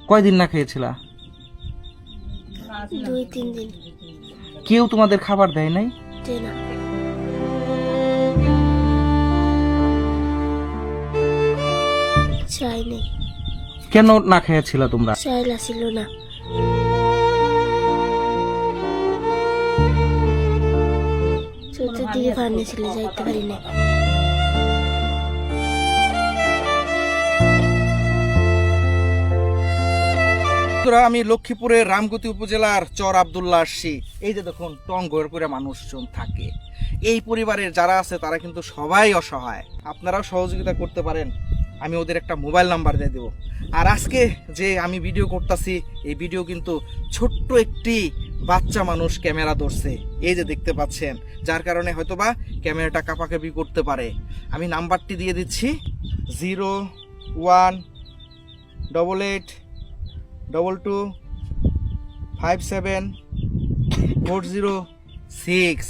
কয়দিন না খেয়েছিলা? 2-3 দিন। কেউ তোমাদের খাবার দেয় নাই? যে না, চাই নেই, কেন না খেয়েছিলা তোমরা? চাইলা ছিল না। চতুর্দিকে পানি ছিল, যাইতে পারি না। আমি লক্ষ্মীপুরের রামগতি উপজেলার চর আব্দুল্লাহ আসছি। এই যে দেখুন টং ঘর করে মানুষজন থাকে। এই পরিবারের যারা আছে তারা কিন্তু সবাই অসহায়। আপনারাও সহযোগিতা করতে পারেন, আমি ওদের একটা মোবাইল নাম্বার দিয়ে দেবো। আর আজকে যে আমি ভিডিও করতেছি, এই ভিডিও কিন্তু ছোট্ট একটি বাচ্চা মানুষ ক্যামেরা ধরছে, এই যে দেখতে পাচ্ছেন, যার কারণে হয়তোবা ক্যামেরাটা কাঁপাকাঁপি করতে পারে। আমি নাম্বারটি দিয়ে দিচ্ছি, 018822574006।